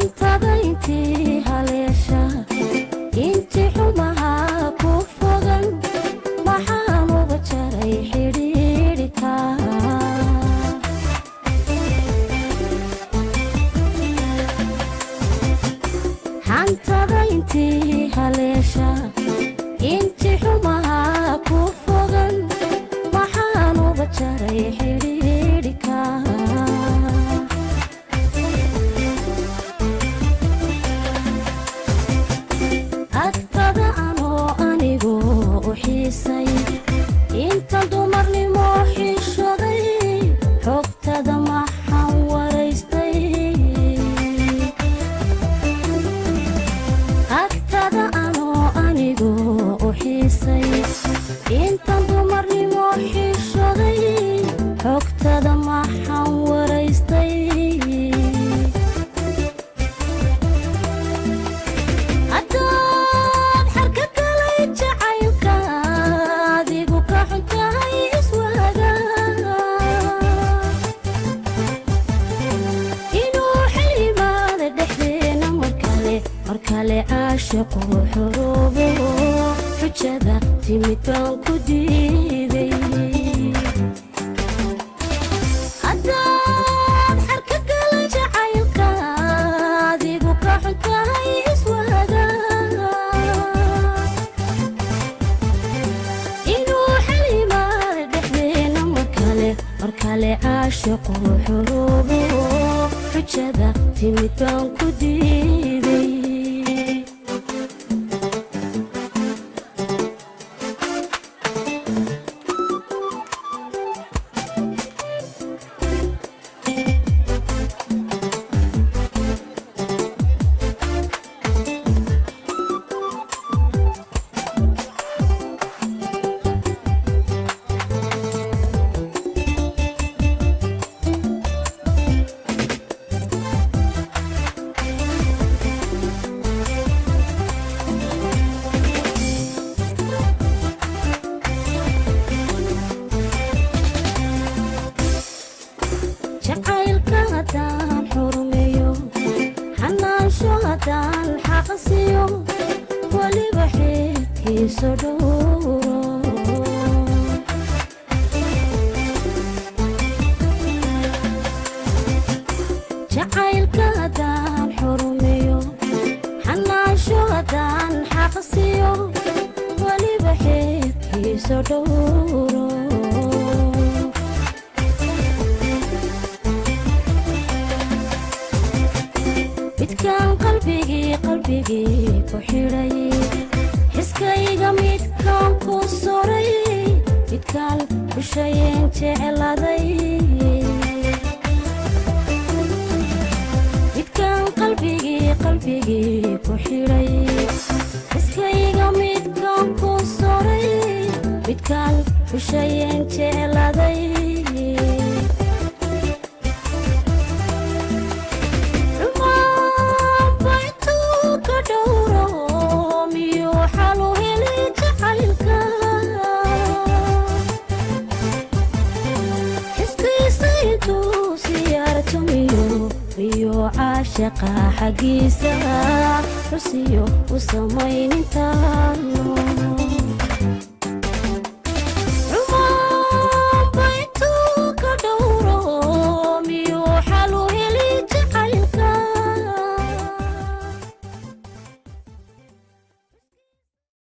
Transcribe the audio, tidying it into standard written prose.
hantada intii haleesha intii xumaha ku fogan maxaan uga jaray xidhiidhka hantada intii haleesha intii xumaha ku fogan maxaan uga jaray xidhiidhka agtada anoo anigu u xiisay inta dumarnimo xishoday xogtada maxaan waraystay agtada anoo anigu u xiisay inta dumarnimo xishoday xogtada maxaan waraystay markale caashiqu xuruubo xujada timid baan ku diiday haddaad xarka gala jacaylka adigu ka xuntahay iswaaga inuu xalimaada dhexdeena markale caashiqu xuruubo xujada timid baan ku diiday jacaylka haddaan xurmeeyo xanaansho haddaan xaqsiyo weliba xeedkiisa dhowro jacaylka haddaan xurmeeyo xanaansho haddaan xaqsiyo weliba xeedkiisa dhowro midkaan qalbigii ku xidhay xiskayga midkaan ku soray midkaan xushayeen jecladay midkaan qalbigii ku xidhay xiskayga midkaan ku soray midkaan xushayeen jecladay عاشقة حقيسة رسيو وسمين انتانو